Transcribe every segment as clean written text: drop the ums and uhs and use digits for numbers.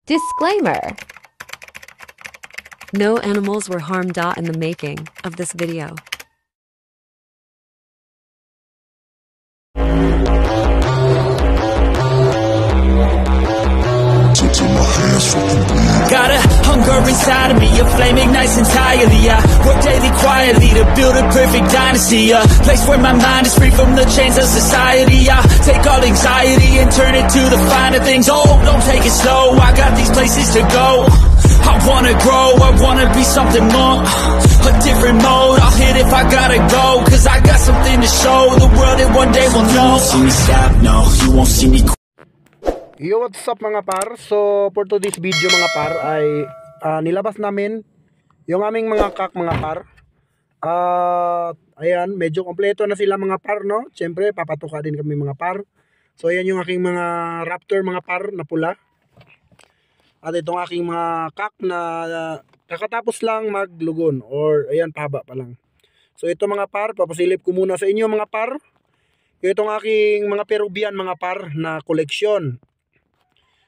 Disclaimer. No animals were harmed in the making of this video. Got a hunger inside of me, a flame ignites entirely. I work daily quietly to build a perfect dynasty. A place where my mind is free from the chains of society. I take all anxiety and turn it to the finer things. Oh, don't take it slow, I got these places to go. I wanna grow, I wanna be something more. A different mode, I'll hit if I gotta go. Cause I got something to show the world that one day will know. You won't see me stop, no, you won't see me. Yo, what's up mga par? So for today's video mga par ay nilabas namin yung aming mga kak mga par. Ayan, medyo kompleto na sila mga par, no? Siyempre papatuka din kami mga par. So ayan yung aking mga raptor mga par na pula. At itong aking mga kak na kakatapos lang maglugon, or ayan, pahaba pa lang. So ito mga par, papasilip ko muna sa inyo mga par. Itong aking mga Peruvian mga par na koleksyon.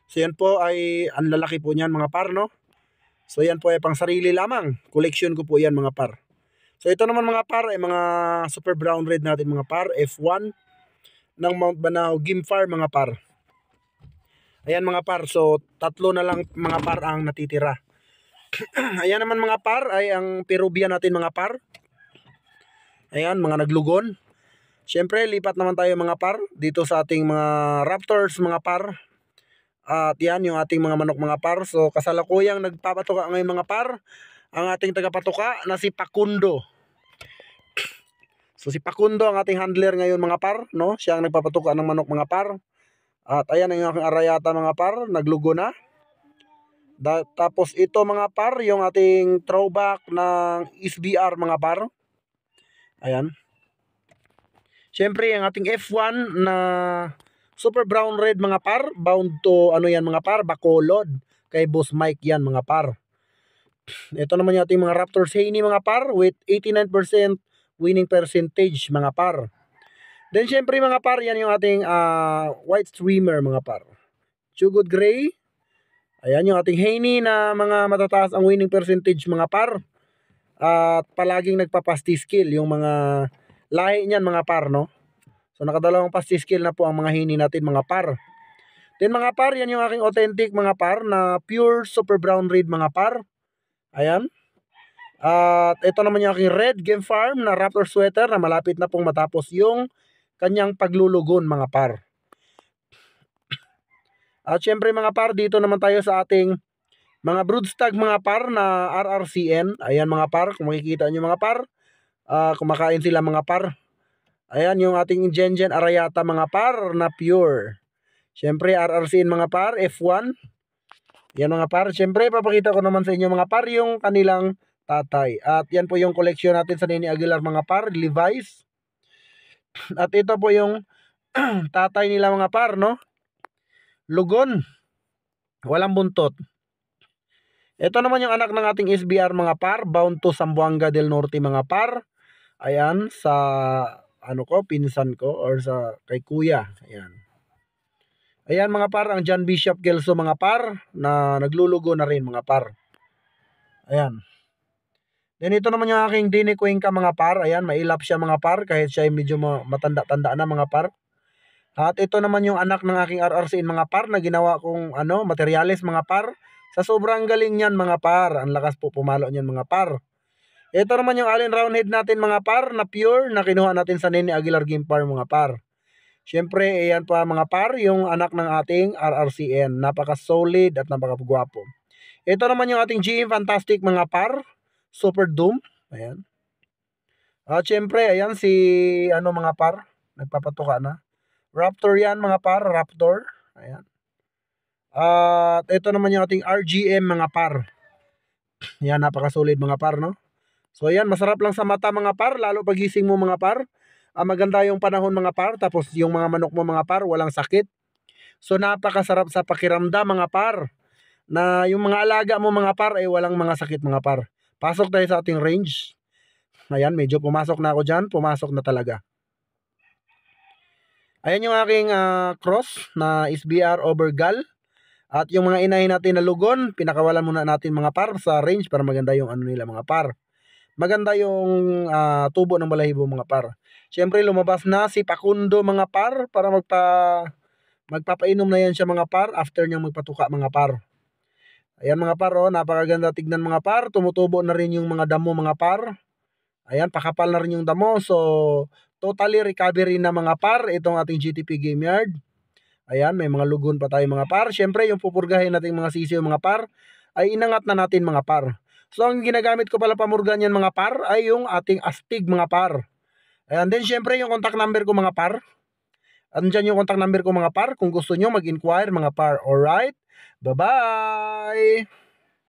So yan po ay ang lalaki po niyan mga par, no? So yan po ay pang sarili lamang. Collection ko po yan mga par. So ito naman mga par ay mga super brown red natin mga par. F1 ng Mount Banao Game Farm mga par. Ayan mga par. So tatlo na lang mga par ang natitira. Ayan naman mga par ay ang Peruvian natin mga par. Ayan, mga naglugon. Siyempre lipat naman tayo mga par dito sa ating mga raptors mga par. At yan yung ating mga manok mga par. So kasalukuyang nagpapatuka ngayon mga par ang ating tagapatuka na si Pakundo. So si Pakundo ang ating handler ngayon mga par, no? Siya ang nagpapatuka ng manok mga par. At ayan ang aking arayata mga par, naglugo na. Tapos ito mga par yung ating throwback ng SBR mga par. Ayan. Siyempre ang ating F1 na super brown red mga par, bound to ano yan mga par, Bacolod kay Boss Mike yan mga par. Ito naman yung ating mga Raptors Haney mga par with 89% winning percentage mga par. Then syempre mga par, yan yung ating white streamer mga par, Chugod Gray. Ayan yung ating Haney na mga matataas ang winning percentage mga par. At palaging nagpapasti skill yung mga lahi niyan mga par, no? So nakadalawang pasti skill na po ang mga Haney natin mga par. Then mga par, yan yung aking authentic mga par na pure super brown red mga par. Ayan. At ito naman yung aking red Game Farm na Raptor sweater na malapit na pong matapos yung kanyang paglulugon mga par. At syempre mga par, dito naman tayo sa ating mga broodstag mga par na RRCN. Ayan mga par, kung makikita nyo mga par, kumakain sila mga par. Ayan yung ating Gengen Arayata mga par na pure. Siyempre RRCN mga par, F1. Yan mga par. Siyempre papakita ko naman sa inyo mga par yung kanilang tatay. At yan po yung koleksyon natin sa Nini Aguilar mga par, Levi's. At ito po yung tatay nila mga par, no? Lugon. Walang buntot. Ito naman yung anak ng ating SBR mga par, bound to Zamboanga del Norte mga par. Ayan, sa ano ko, pinsan ko, or sa kay kuya. Ayan. Ayan mga par, ang John Bishop Kelso mga par na naglulugo na rin mga par. Ayan. Then ito naman yung aking Dini Cuenca mga par. Ayan, mailap siya mga par kahit siya medyo matanda-tanda na mga par. At ito naman yung anak ng aking RRCN mga par na ginawa kong materyales mga par. Sa sobrang galing niyan mga par. Ang lakas po pumalo niyan mga par. Ito naman yung Allen Roundhead natin mga par na pure na kinuha natin sa Nini Aguilar Game Farm mga par. Siyempre, ayan pa mga par yung anak ng ating RRCN. Napaka-solid at napaka-gwapo. Ito naman yung ating GM Fantastic mga par. Super Doom. Ayan. At siyempre, ayan si mga par. Nagpapatuka na. Raptor yan mga par. Raptor. Ayan. At ito naman yung ating RGM mga par. Ayan, napaka-solid mga par, no? So ayan, masarap lang sa mata mga par, lalo pagising mo mga par. Maganda yung panahon mga par, tapos yung mga manok mo mga par, walang sakit. So napakasarap sa pakiramdam mga par, na yung mga alaga mo mga par ay walang mga sakit mga par. Pasok tayo sa ating range. Ayan, medyo pumasok na ako dyan, pumasok na talaga. Ayan yung aking cross na SBR over Gal. At yung mga inahin natin na lugon, pinakawalan muna natin mga par sa range para maganda yung ano nila mga par. Maganda yung tubo ng balahibo mga par. Siyempre lumabas na si Pakundo mga par para magpapainom na yan siya mga par after niyang magpatuka mga par. Ayan mga par, oh, napakaganda tignan mga par. Tumutubo na rin yung mga damo mga par. Ayan, pakapal na rin yung damo. So, totally recovery na mga par itong ating GTP Game Yard. Ayan, may mga lugon pa tayo mga par. Siyempre, yung pupurgahin nating mga sisiyo mga par, ay inangat na natin mga par. So, ang ginagamit ko pala pamurgan yan mga par, ay yung ating astig mga par. Ayan, then siyempre, yung contact number ko mga par. Andyan yung contact number ko mga par, kung gusto nyo mag-inquire mga par. Alright? Bye-bye!